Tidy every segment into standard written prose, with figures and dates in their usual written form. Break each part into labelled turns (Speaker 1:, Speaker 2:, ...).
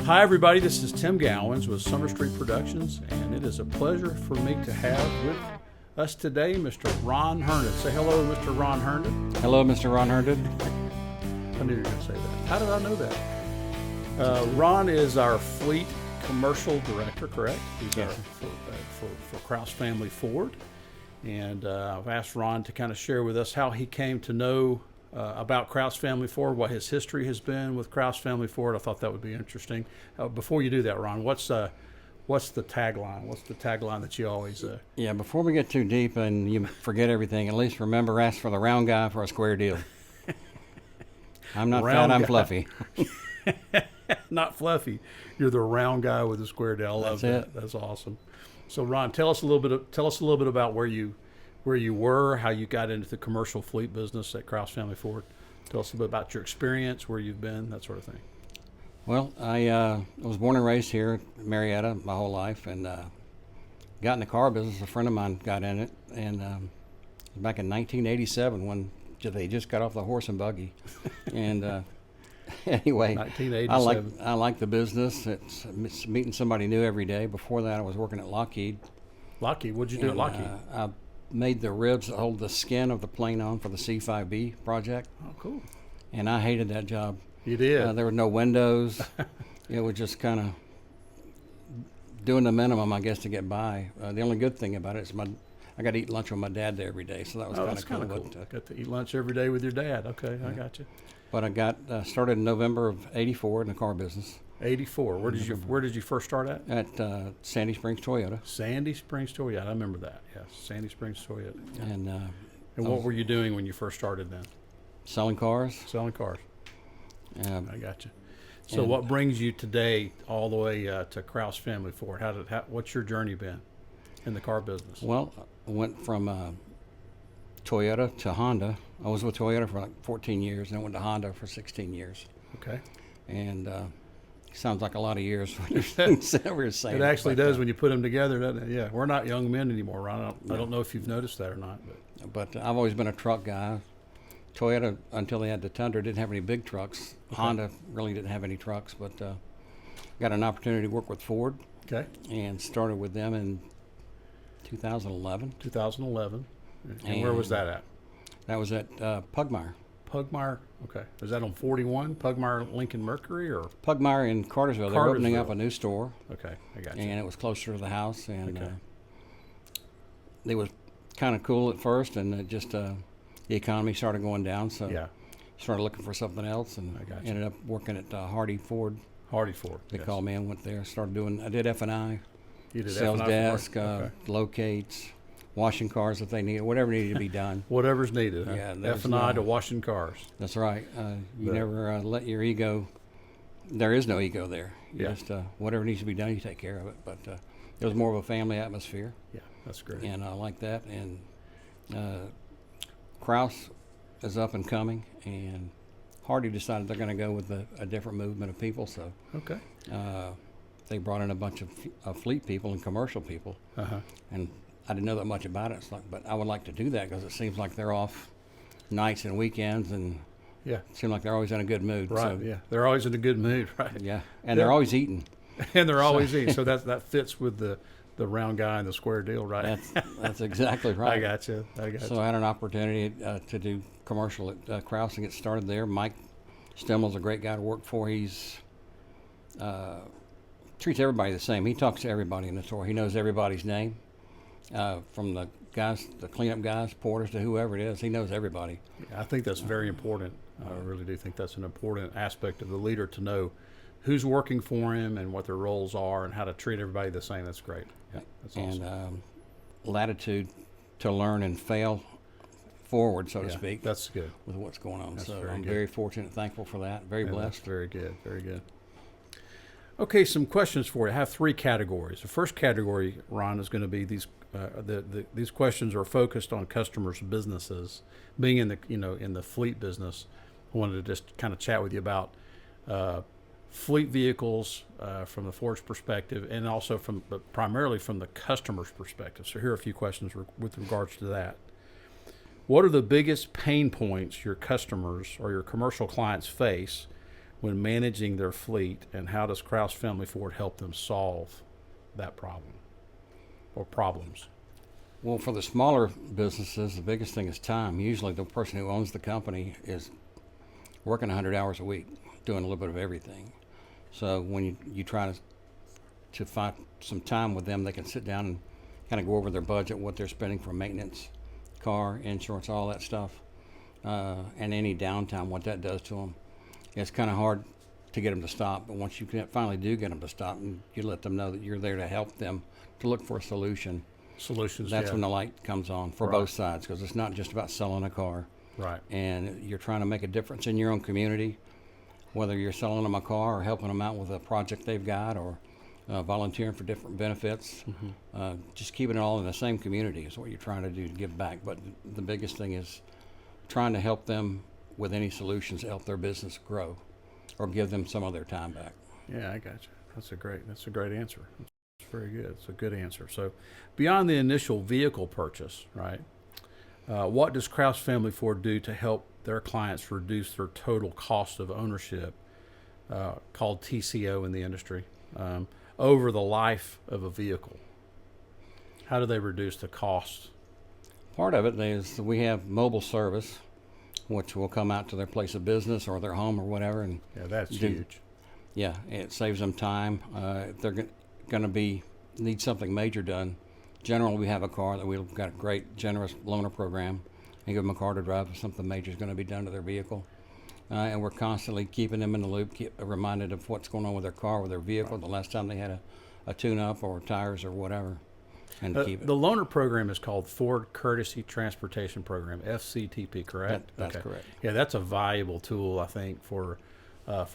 Speaker 1: Hi, everybody. This is Tim Gowens with Summer Street Productions, and it is a pleasure for me to have with us today Mr. Ron Herndon. Say hello, Mr. Ron Herndon.
Speaker 2: Hello, Mr. Ron Herndon.
Speaker 1: I knew you were going to say that. How did I know that? Ron is our fleet commercial director, correct? He's
Speaker 2: Yes.
Speaker 1: for Krause Family Ford. And I've asked Ron to kind of share with us how he came to know about Krause Family Ford, what his history has been with Krause Family Ford. I thought that would be interesting. Before you do that, Ron, what's the tagline? What's the tagline that you always?
Speaker 2: Yeah, before we get too deep and you forget everything, at least remember, ask for the round guy for a square deal. I'm not
Speaker 1: Round
Speaker 2: fat, I'm
Speaker 1: guy.
Speaker 2: fluffy.
Speaker 1: Not fluffy. You're the round guy with the square deal. I love
Speaker 2: That's
Speaker 1: that.
Speaker 2: it.
Speaker 1: That's awesome. So, Ron, tell us a little bit about where you were, how you got into the commercial fleet business at Krause Family Ford. Tell us a bit about your experience, where you've been, that sort of thing.
Speaker 2: Well, I was born and raised here in Marietta my whole life, and got in the car business. A friend of mine got in it, and back in 1987 when they just got off the horse and buggy. And anyway,
Speaker 1: 1987.
Speaker 2: I like the business. It's meeting somebody new every day. Before that, I was working at Lockheed.
Speaker 1: Lockheed, what'd you do at Lockheed?
Speaker 2: I made the ribs that hold the skin of the plane on for the C-5B project.
Speaker 1: Oh, cool.
Speaker 2: And I hated that job.
Speaker 1: You did.
Speaker 2: There were no windows. It was just kind of doing the minimum, I guess, to get by. The only good thing about it is I got to eat lunch with my dad there every day, so that was
Speaker 1: that's
Speaker 2: kind of
Speaker 1: cool.
Speaker 2: cool.
Speaker 1: Got to eat lunch every day with your dad. Okay,
Speaker 2: Yeah.
Speaker 1: I got you.
Speaker 2: But I got started in November of '84 in the car business
Speaker 1: 84. Where did you first start at?
Speaker 2: at Sandy Springs Toyota.
Speaker 1: Sandy Springs Toyota. I remember that. Yes, Sandy Springs Toyota. Yeah.
Speaker 2: And
Speaker 1: And what were you doing when you first started then?
Speaker 2: selling cars.
Speaker 1: Selling cars. I got you. So
Speaker 2: and-
Speaker 1: what brings you today all the way to Krause Family Ford? What's your journey been in the car business?
Speaker 2: Well, I went from Toyota to Honda. I was with Toyota for like 14 years, and I went to Honda for 16 years.
Speaker 1: Okay.
Speaker 2: And sounds like a lot of years when you're saying
Speaker 1: It actually
Speaker 2: but,
Speaker 1: does when you put them together, doesn't it? Yeah. We're not young men anymore, Ron. I don't know if you've noticed that or not.
Speaker 2: But I've always been a truck guy. Toyota, until they had the Tundra, didn't have any big trucks.
Speaker 1: Okay.
Speaker 2: Honda really didn't have any trucks, but got an opportunity to work with Ford
Speaker 1: Okay.
Speaker 2: and started with them in 2011.
Speaker 1: 2011. And where was that at?
Speaker 2: That was at Pugmire.
Speaker 1: Pugmire. Okay. Is that on 41? Pugmire Lincoln Mercury or?
Speaker 2: Pugmire in Cartersville. They were opening up
Speaker 1: Cartersville.
Speaker 2: a new store,
Speaker 1: Okay. I got you.
Speaker 2: and it was closer to the house. And
Speaker 1: Okay.
Speaker 2: it was kind of cool at first, and it just the economy started going down, so
Speaker 1: Yeah.
Speaker 2: started looking for something else, and
Speaker 1: I got you.
Speaker 2: ended up working at Hardy Ford.
Speaker 1: Hardy Ford.
Speaker 2: They
Speaker 1: yes.
Speaker 2: called me and went there. I did F&I,
Speaker 1: You did
Speaker 2: sales
Speaker 1: F&I for
Speaker 2: desk,
Speaker 1: Hardy? Okay.
Speaker 2: locates, washing cars if they need, whatever needed to be done.
Speaker 1: Whatever's needed. Huh?
Speaker 2: Yeah, there's
Speaker 1: F&I to
Speaker 2: no-
Speaker 1: washing cars.
Speaker 2: That's right. You
Speaker 1: But-
Speaker 2: never let your ego. There is no ego there. You
Speaker 1: Yeah.
Speaker 2: just whatever needs to be done, you take care of it. But it was more of a family atmosphere,
Speaker 1: Yeah, that's great.
Speaker 2: and I like that. And Krause is up and coming, and Hardy decided they're going to go with a different movement of people. So
Speaker 1: Okay.
Speaker 2: they brought in a bunch of fleet people and commercial people,
Speaker 1: Uh-huh.
Speaker 2: and I didn't know that much about it. It's like, but I would like to do that because it seems like they're off nights and weekends, and
Speaker 1: Yeah.
Speaker 2: it seems like they're always in a good mood.
Speaker 1: Right.
Speaker 2: So,
Speaker 1: Yeah. They're always in a good mood, right?
Speaker 2: yeah, and they're always eating.
Speaker 1: And they're always eating. So that fits with the round guy and the square deal, right?
Speaker 2: That's exactly right.
Speaker 1: I got you.
Speaker 2: So I had an opportunity to do commercial at Krause and get started there. Mike Stemmel's a great guy to work for. He's treats everybody the same. He talks to everybody in the store. He knows everybody's name, from the guys, the cleanup guys, porters, to whoever it is. He knows everybody.
Speaker 1: I think that's very important. I really do think that's an important aspect of the leader to know who's working for him and what their roles are and how to treat everybody the same. That's great. Yeah, that's awesome.
Speaker 2: And latitude to learn and fail forward, so to
Speaker 1: Yeah,
Speaker 2: speak,
Speaker 1: that's good.
Speaker 2: with what's going on.
Speaker 1: That's
Speaker 2: So
Speaker 1: very
Speaker 2: I'm
Speaker 1: good.
Speaker 2: very fortunate, thankful for that. Very
Speaker 1: Yeah,
Speaker 2: blessed.
Speaker 1: that's very good. Very good. Okay, some questions for you. I have three categories. The first category, Ron, is going to be these. These questions are focused on customers' businesses. Being in the fleet business, I wanted to just kind of chat with you about fleet vehicles from the Ford's perspective, and also but primarily from the customer's perspective. So here are a few questions with regards to that. What are the biggest pain points your customers or your commercial clients face when managing their fleet, and how does Krause Family Ford help them solve that problem or problems?
Speaker 2: Well, for the smaller businesses, the biggest thing is time. Usually the person who owns the company is working 100 hours a week, doing a little bit of everything. So when you try to find some time with them, they can sit down and kind of go over their budget, what they're spending for maintenance, car, insurance, all that stuff, and any downtime, what that does to them. It's kind of hard to get them to stop, but once you finally do get them to stop and you let them know that you're there to help them to look for a solution,
Speaker 1: Solutions.
Speaker 2: that's
Speaker 1: yeah.
Speaker 2: when the light comes on for
Speaker 1: Right.
Speaker 2: both sides, because it's not just about selling a car.
Speaker 1: Right.
Speaker 2: And you're trying to make a difference in your own community, whether you're selling them a car or helping them out with a project they've got, or volunteering for different benefits. Just keeping it all in the same community is what you're trying to do to give back. But the biggest thing is trying to help them with any solutions to help their business grow or give them some of their time back.
Speaker 1: Yeah, I got you. That's a great answer. It's very good. It's a good answer. So beyond the initial vehicle purchase, right, what does Krause Family Ford do to help their clients reduce their total cost of ownership, called TCO in the industry, over the life of a vehicle? How do they reduce the cost?
Speaker 2: Part of it is we have mobile service, which will come out to their place of business or their home or whatever. And
Speaker 1: Yeah, that's
Speaker 2: do-
Speaker 1: huge.
Speaker 2: yeah, it saves them time. If they're going to need something major done, generally we have a car that we've got a great generous loaner program and give them a car to drive if something major is going to be done to their vehicle. And we're constantly keeping them in the loop, reminded of what's going on with their car, with their vehicle, the last time they had a tune-up or tires or whatever, and to keep it.
Speaker 1: The loaner program is called Ford Courtesy Transportation Program, FCTP, correct?
Speaker 2: That's
Speaker 1: Okay.
Speaker 2: correct.
Speaker 1: Yeah, that's a valuable tool, I think, for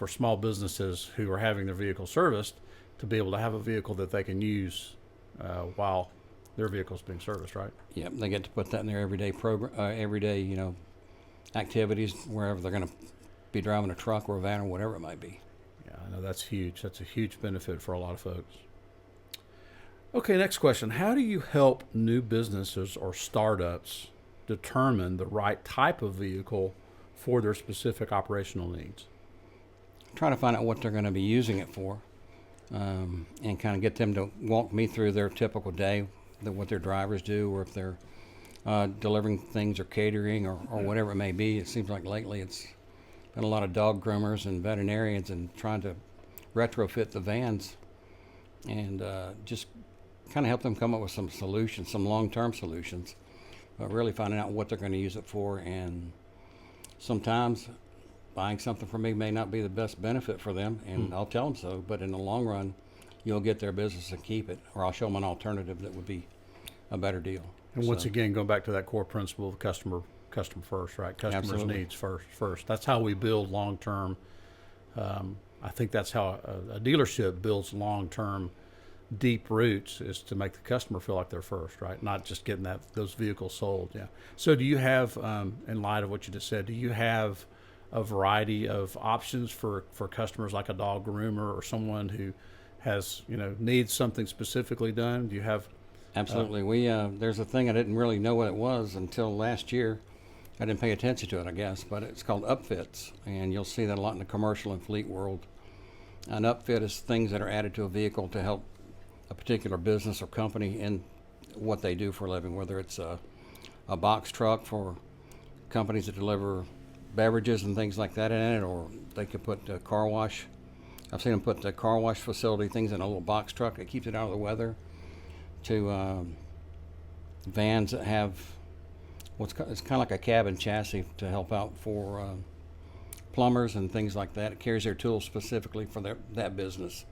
Speaker 1: small businesses who are having their vehicle serviced, to be able to have a vehicle that they can use while their vehicle's being serviced, right?
Speaker 2: Yep, they get to put that in their everyday activities, wherever they're going to be driving a truck or a van or whatever it might be.
Speaker 1: Yeah, I know that's huge. That's a huge benefit for a lot of folks. Okay, next question. How do you help new businesses or startups determine the right type of vehicle for their specific operational needs?
Speaker 2: Trying to find out what they're going to be using it for, and kind of get them to walk me through their typical day, what their drivers do, or if they're delivering things or catering or whatever it may be. It seems like lately it's been a lot of dog groomers and veterinarians and trying to retrofit the vans, and just kind of help them come up with some solutions, some long-term solutions, but really finding out what they're going to use it for. And sometimes buying something from me may not be the best benefit for them, and I'll tell them so, but in the long run, you'll get their business and keep it, or I'll show them an alternative that would be a better deal.
Speaker 1: And once again, going back to that core principle of customer first, right? Customers'
Speaker 2: Absolutely.
Speaker 1: needs first. That's how we build long-term. I think that's how a dealership builds long-term, deep roots, is to make the customer feel like they're first, right? Not just getting those vehicles sold. Yeah. So do you have, in light of what you just said, do you have a variety of options for customers, like a dog groomer or someone who has, needs something specifically done? Do you have?
Speaker 2: Absolutely. There's a thing I didn't really know what it was until last year. I didn't pay attention to it, I guess, but it's called upfits, and you'll see that a lot in the commercial and fleet world. An upfit is things that are added to a vehicle to help a particular business or company in what they do for a living, whether it's a box truck for companies that deliver beverages and things like that in it, or they could put a car wash. I've seen them put the car wash facility things in a little box truck that keeps it out of the weather, to vans that have it's kind of like a cabin chassis to help out for plumbers and things like that. It carries their tools specifically for that business.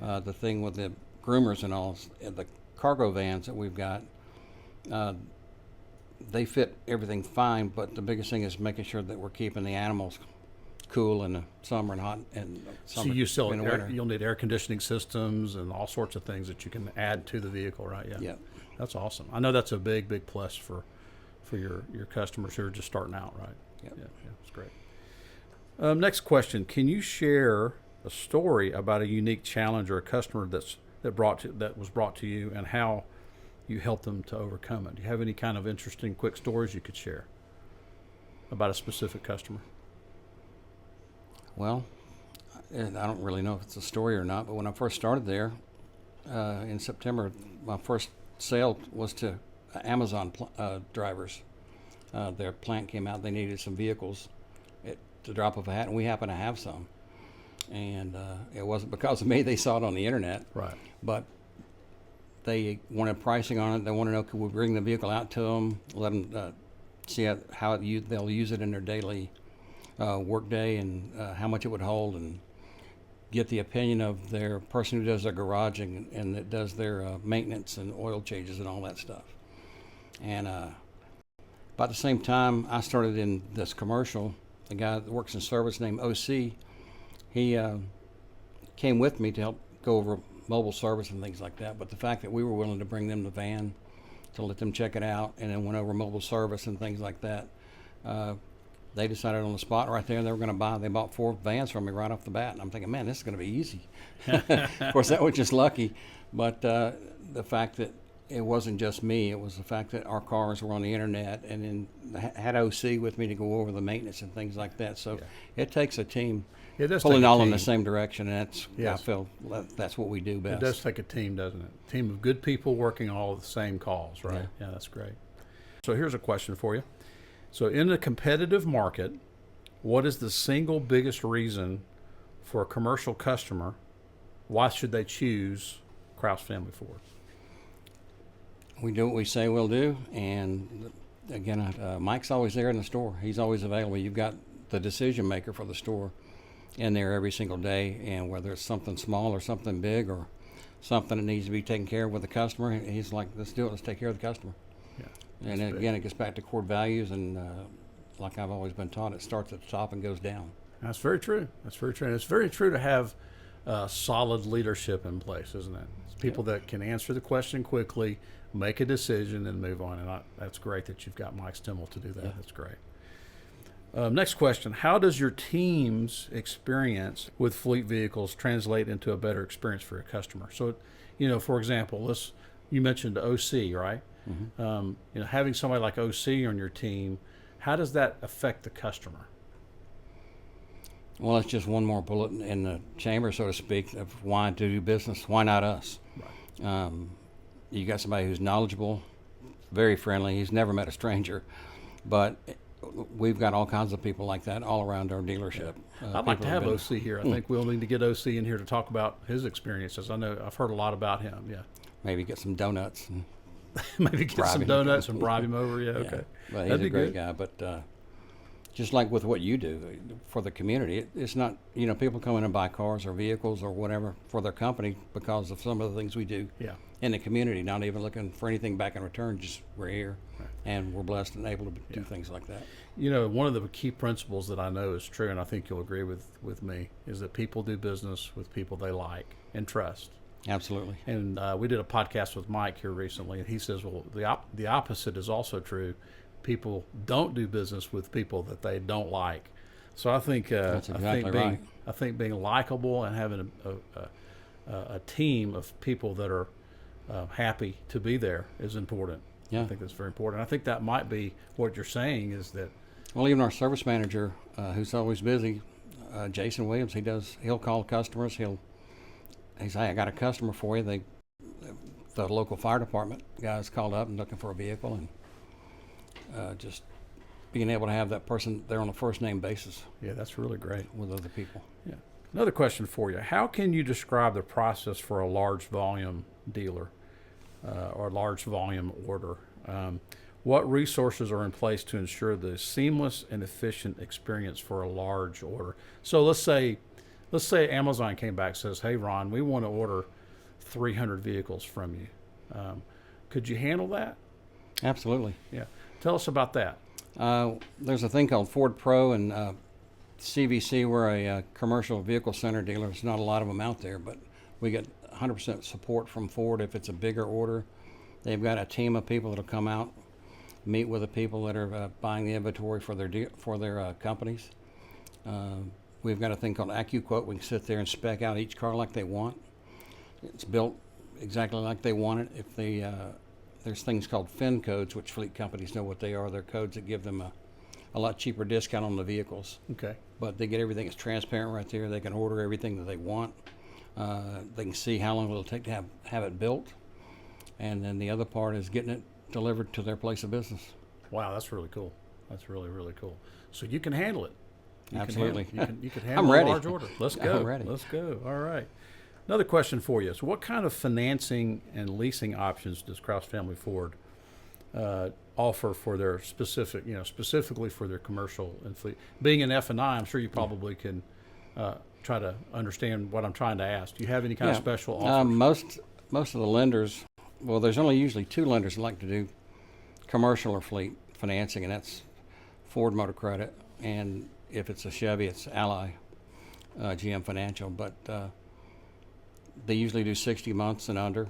Speaker 2: The thing with the groomers and all, the cargo vans that we've got, they fit everything fine, but the biggest thing is making sure that we're keeping the animals cool in the summer and hot in summer.
Speaker 1: So you sell
Speaker 2: in the winter.
Speaker 1: you'll need air conditioning systems and all sorts of things that you can add to the vehicle, right? Yeah.
Speaker 2: Yep.
Speaker 1: That's awesome. I know that's a big plus for your customers who are just starting out, right?
Speaker 2: Yep.
Speaker 1: Yeah, it's great. Next question: can you share a story about a unique challenge or a customer that was brought to you, and how you helped them to overcome it? Do you have any kind of interesting, quick stories you could share about a specific customer?
Speaker 2: Well, and I don't really know if it's a story or not, but when I first started there in September, my first sale was to Amazon drivers. Their plant came out; they needed some vehicles at the drop of a hat, and we happened to have some. And it wasn't because of me; they saw it on the internet.
Speaker 1: Right.
Speaker 2: But they wanted pricing on it. They want to know, could we bring the vehicle out to them, let them see how they'll use it in their daily work day, and how much it would hold, and get the opinion of their person who does their garaging and that does their maintenance and oil changes and all that stuff. And about the same time I started in this commercial, the guy that works in service named OC, he came with me to help go over mobile service and things like that. But the fact that we were willing to bring them the van to let them check it out, and then went over mobile service and things like that, they decided on the spot right there they were going to buy. They bought 4 vans from me right off the bat, and I'm thinking, man, this is going to be easy. Of course, that was just lucky, but the fact that it wasn't just me, it was the fact that our cars were on the internet, and then had OC with me to go over the maintenance and things like that. So it takes a team.
Speaker 1: It does
Speaker 2: pulling
Speaker 1: take a
Speaker 2: all
Speaker 1: team.
Speaker 2: in the same direction, and that's
Speaker 1: Yes.
Speaker 2: I feel that's what we do best.
Speaker 1: It does take a team, doesn't it? A team of good people working all the same calls, right? Yeah, that's great. So here's a question for you. So in a competitive market, what is the single biggest reason for a commercial customer? Why should they choose Krause Family Ford?
Speaker 2: We do what we say we'll do, and again, Mike's always there in the store. He's always available. You've got the decision maker for the store in there every single day, and whether it's something small or something big or something that needs to be taken care of with the customer, he's like, let's do it. Let's take care of the customer. Yeah. And again, it gets back to core values, and like I've always been taught, it starts at the top and goes down.
Speaker 1: That's very true. That's very true. And it's very true to have solid leadership in place, isn't it? It's people that can answer the question quickly, make a decision, and move on. And that's great that you've got Mike Stimmel to do that. Yeah. That's great. Next question. How does your team's experience with fleet vehicles translate into a better experience for your customer? So, for example, you mentioned OC, right? Mm-hmm. Having somebody like OC on your team, how does that affect the customer?
Speaker 2: Well, it's just one more bullet in the chamber, so to speak, of why to do business. Why not us? Right. You got somebody who's knowledgeable, very friendly. He's never met a stranger, but we've got all kinds of people like that all around our dealership.
Speaker 1: I'd like to have OC here. I think we'll need to get OC in here to talk about his experiences. I know I've heard a lot about him. Yeah.
Speaker 2: Maybe get some donuts. And
Speaker 1: maybe get some donuts and bribe him over. Yeah. Okay.
Speaker 2: Well, he's a great guy, but just like with what you do for the community, it's not, people come in and buy cars or vehicles or whatever for their company because of some of the things we do in the community, not even looking for anything back in return, just we're here and we're blessed and able to do things like that.
Speaker 1: One of the key principles that I know is true, and I think you'll agree with me, is that people do business with people they like and trust.
Speaker 2: Absolutely.
Speaker 1: And we did a podcast with Mike here recently, and he says, well, the opposite is also true. People don't do business with people that they don't like. So I think
Speaker 2: that's exactly right.
Speaker 1: I think being likable and having a team of people that are happy to be there is important. Yeah. I think that's very important. I think that might be what you're saying is that.
Speaker 2: Well, even our service manager, who's always busy, Jason Williams, he'll call customers. He'll say, I got a customer for you. The local fire department guys called up and looking for a vehicle, and just being able to have that person there on a first name basis.
Speaker 1: Yeah, that's really great.
Speaker 2: With other people.
Speaker 1: Yeah. Another question for you. How can you describe the process for a large volume dealer or large volume order? What resources are in place to ensure the seamless and efficient experience for a large order? So let's say Amazon came back and says, hey, Ron, we want to order 300 vehicles from you. Could you handle that?
Speaker 2: Absolutely.
Speaker 1: Yeah. Tell us about that.
Speaker 2: There's a thing called Ford Pro and CVC. We're a commercial vehicle center dealer. There's not a lot of them out there, but we get 100% support from Ford if it's a bigger order. They've got a team of people that'll come out, meet with the people that are buying the inventory for their companies. We've got a thing called AccuQuote. We can sit there and spec out each car like they want. It's built exactly like they want it. If there's things called FIN codes, which fleet companies know what they are. They're codes that give them a a lot cheaper discount on the vehicles.
Speaker 1: Okay.
Speaker 2: But they get everything that's transparent right there. They can order everything that they want. They can see how long it'll take to have it built. And then the other part is getting it delivered to their place of business.
Speaker 1: Wow, that's really cool. That's really, really cool. So you can handle it.
Speaker 2: Absolutely.
Speaker 1: You can handle
Speaker 2: I'm
Speaker 1: a
Speaker 2: ready.
Speaker 1: large order. Let's go.
Speaker 2: I'm ready.
Speaker 1: Let's go. All right. Another question for you. So what kind of financing and leasing options does Krause Family Ford offer for their specifically for their commercial and fleet? Being an F&I, I'm sure you probably can try to understand what I'm trying to ask. Do you have any kind of special offers?
Speaker 2: Most of the lenders, well, there's only usually two lenders that like to do commercial or fleet financing, and that's Ford Motor Credit, and if it's a Chevy, it's Ally GM Financial. But they usually do 60 months and under.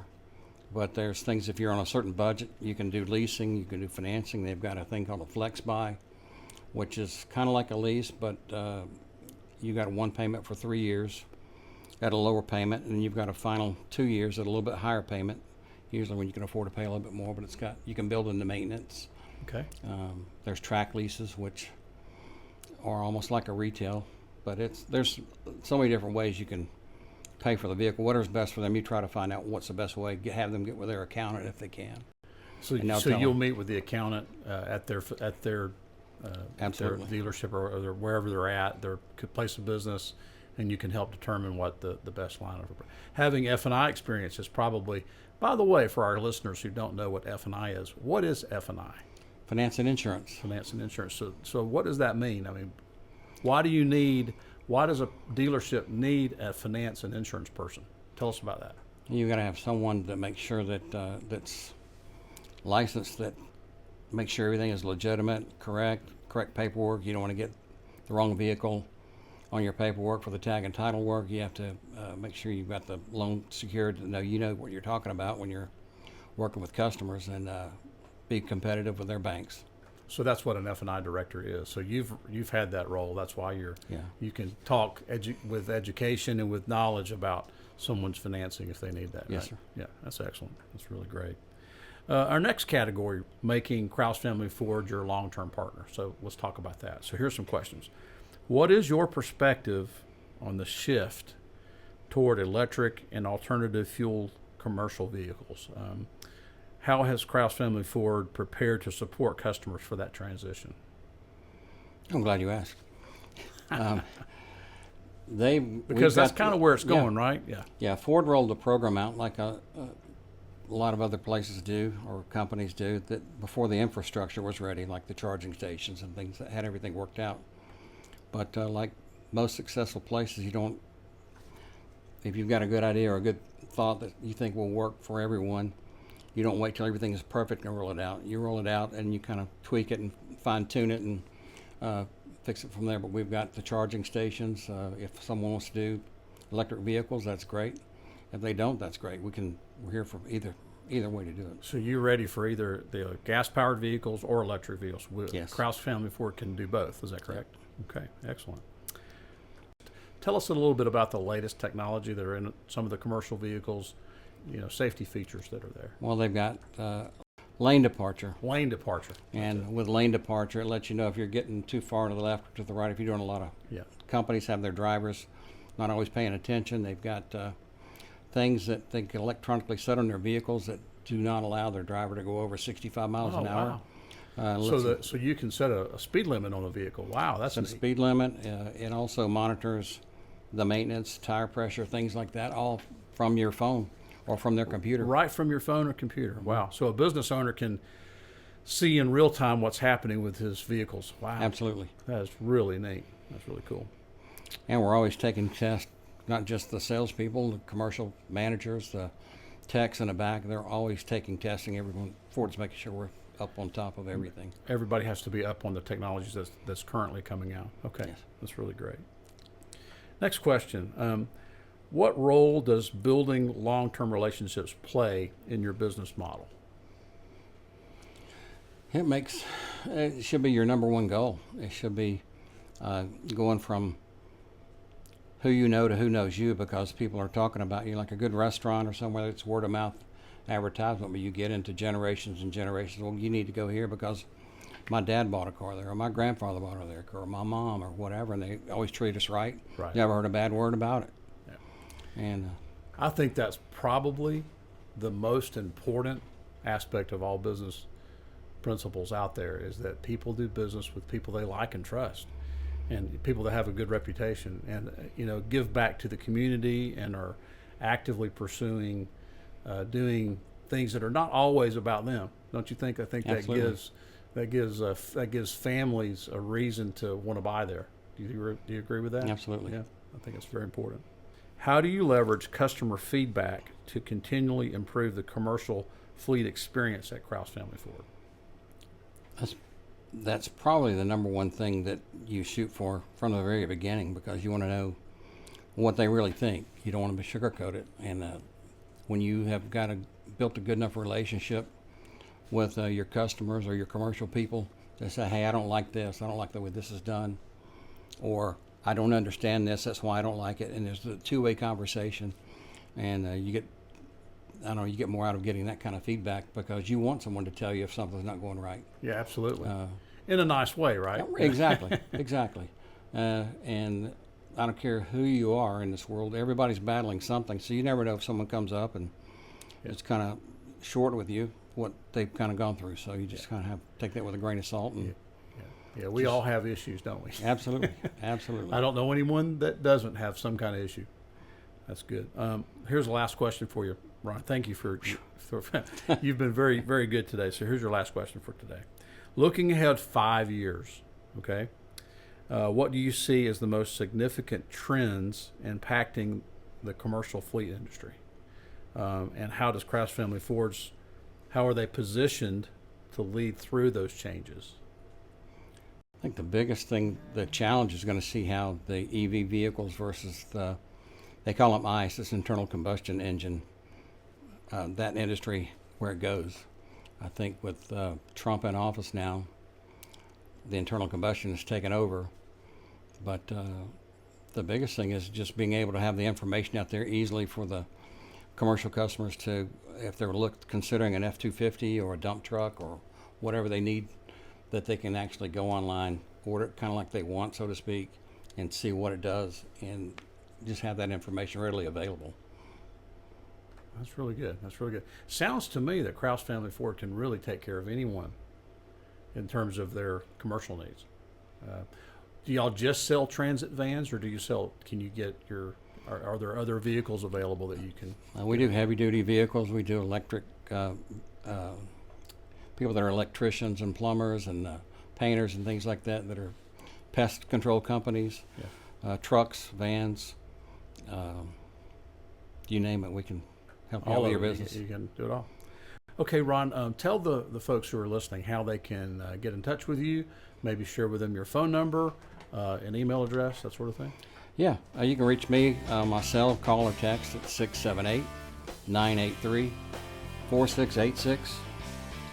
Speaker 2: But there's things, if you're on a certain budget, you can do leasing, you can do financing. They've got a thing called a flex buy, which is kind of like a lease, but you got one payment for 3 years at a lower payment, and you've got a final 2 years at a little bit higher payment, usually when you can afford to pay a little bit more, but you can build in the maintenance.
Speaker 1: Okay.
Speaker 2: There's track leases, which are almost like a retail, but there's so many different ways you can pay for the vehicle. Whatever's best for them, you try to find out what's the best way. Have them get with their accountant if they can.
Speaker 1: So you'll meet with the accountant at their
Speaker 2: Absolutely.
Speaker 1: dealership or wherever they're at, their place of business, and you can help determine what the best line of. Having F&I experience is probably, by the way, for our listeners who don't know what F&I is, what is F&I?
Speaker 2: Finance and insurance.
Speaker 1: Finance and insurance. So what does that mean? I mean, why does a dealership need a finance and insurance person? Tell us about that.
Speaker 2: You got to have someone that makes sure that that's licensed, that makes sure everything is legitimate, correct paperwork. You don't want to get the wrong vehicle on your paperwork for the tag and title work. You have to make sure you've got the loan secured to know you know what you're talking about when you're working with customers, and be competitive with their banks.
Speaker 1: So that's what an F&I director is. So you've had that role. That's why you can talk with education and with knowledge about someone's financing if they need that.
Speaker 2: Yes,
Speaker 1: right?
Speaker 2: sir.
Speaker 1: Yeah, that's excellent. That's really great. Our next category, making Krause Family Ford your long-term partner. So let's talk about that. So here's some questions. What is your perspective on the shift toward electric and alternative fuel commercial vehicles? How has Krause Family Ford prepared to support customers for that transition?
Speaker 2: I'm glad you asked.
Speaker 1: Because that's kind of where it's going, right? Yeah.
Speaker 2: Yeah, Ford rolled the program out like a lot of other places do, or companies do, that before the infrastructure was ready, like the charging stations and things that had everything worked out. But like most successful places, if you've got a good idea or a good thought that you think will work for everyone, you don't wait till everything is perfect and roll it out. You roll it out and you kind of tweak it and fine tune it and fix it from there. But we've got the charging stations. If someone wants to do electric vehicles, that's great. If they don't, that's great. We're here for either way to do it.
Speaker 1: So you're ready for either the gas-powered vehicles or electric vehicles.
Speaker 2: Yes.
Speaker 1: Krause Family Ford can do both. Is that correct? Okay, excellent. Tell us a little bit about the latest technology that are in some of the commercial vehicles, safety features that are there.
Speaker 2: Well, they've got lane departure.
Speaker 1: Lane departure.
Speaker 2: And with lane departure, it lets you know if you're getting too far to the left or to the right. If you're doing a lot of companies have their drivers not always paying attention. They've got things that they can electronically set on their vehicles that do not allow their driver to go over 65 miles an hour.
Speaker 1: Wow. So you can set a speed limit on a vehicle. Wow, that's
Speaker 2: a speed limit. It also monitors the maintenance, tire pressure, things like that, all from your phone or from their computer.
Speaker 1: Right from your phone or computer. Wow. So a business owner can see in real time what's happening with his vehicles. Wow.
Speaker 2: Absolutely.
Speaker 1: That is really neat. That's really cool.
Speaker 2: And we're always taking tests, not just the salespeople, the commercial managers, the techs in the back. They're always taking testing. Everyone, Ford's making sure we're up on top of everything.
Speaker 1: Everybody has to be up on the technologies that's currently coming out. Okay.
Speaker 2: Yes.
Speaker 1: That's really great. Next question. What role does building long-term relationships play in your business model?
Speaker 2: It should be your number one goal. It should be going from who you know to who knows you, because people are talking about you, like a good restaurant or somewhere that's word of mouth advertisement, but you get into generations and generations. Well, you need to go here because my dad bought a car there, or my grandfather bought a there, or my mom, or whatever, and they always treat us right.
Speaker 1: Right.
Speaker 2: Never heard a bad word about it.
Speaker 1: Yeah.
Speaker 2: And
Speaker 1: I think that's probably the most important aspect of all business principles out there, is that people do business with people they like and trust, and people that have a good reputation, and give back to the community and are actively pursuing doing things that are not always about them. Don't you think? I think
Speaker 2: Absolutely.
Speaker 1: that gives families a reason to want to buy there. Do you agree with that?
Speaker 2: Absolutely.
Speaker 1: Yeah, I think it's very important. How do you leverage customer feedback to continually improve the commercial fleet experience at Krause Family Ford?
Speaker 2: That's probably the number one thing that you shoot for from the very beginning, because you want to know what they really think. You don't want to sugarcoat it. And when you have built a good enough relationship with your customers or your commercial people, to say, hey, I don't like this. I don't like the way this is done. Or I don't understand this. That's why I don't like it. And there's a two-way conversation. And you get more out of getting that kind of feedback, because you want someone to tell you if something's not going right.
Speaker 1: Yeah, absolutely. In a nice way, right?
Speaker 2: Exactly, exactly. And I don't care who you are in this world, everybody's battling something. So you never know if someone comes up and it's kind of short with you what they've kind of gone through. So you just kind of have to take that with a grain of salt. And
Speaker 1: Yeah, we all have issues, don't we?
Speaker 2: Absolutely, absolutely.
Speaker 1: I don't know anyone that doesn't have some kind of issue. That's good. Here's the last question for you, Ron. Thank you for you've been very, very good today. So here's your last question for today. Looking ahead 5 years, okay, what do you see as the most significant trends impacting the commercial fleet industry? And how does Krause Family Fords, how are they positioned to lead through those changes?
Speaker 2: I think the biggest thing, the challenge is going to see how the EV vehicles versus they call them ICE, it's internal combustion engine, that industry, where it goes. I think with Trump in office now, the internal combustion has taken over. But the biggest thing is just being able to have the information out there easily for the commercial customers to, if they're considering an F-250 or a dump truck or whatever they need, that they can actually go online, order it kind of like they want, so to speak, and see what it does, and just have that information readily available.
Speaker 1: That's really good. That's really good. Sounds to me that Krause Family Ford can really take care of anyone in terms of their commercial needs. Do y'all just sell transit vans, or can you get are there other vehicles available that you can?
Speaker 2: We do heavy duty vehicles. We do electric, people that are electricians and plumbers and painters and things like that are pest control companies, trucks, vans, you name it, we can help you out with your business.
Speaker 1: You can do it all. Okay, Ron, tell the folks who are listening how they can get in touch with you, maybe share with them your phone number, an email address, that sort of thing.
Speaker 2: Yeah, you can reach me, myself, call or text at 678-983-4686,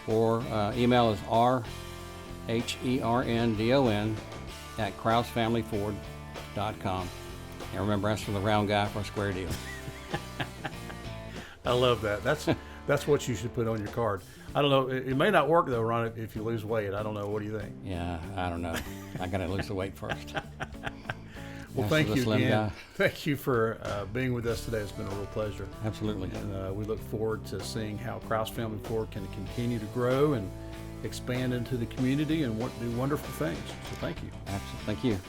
Speaker 2: or email is rherndon@KrauseFamilyFord.com. And remember, ask for the round guy for a square deal.
Speaker 1: I love that. That's what you should put on your card. I don't know. It may not work though, Ron, if you lose weight. I don't know. What do you think?
Speaker 2: Yeah, I don't know. I got to lose the weight first.
Speaker 1: Well, thank you again. Thank you for being with us today. It's been a real pleasure.
Speaker 2: Absolutely.
Speaker 1: And we look forward to seeing how Krause Family Ford can continue to grow and expand into the community and do wonderful things. So thank you.
Speaker 2: Absolutely. Thank you.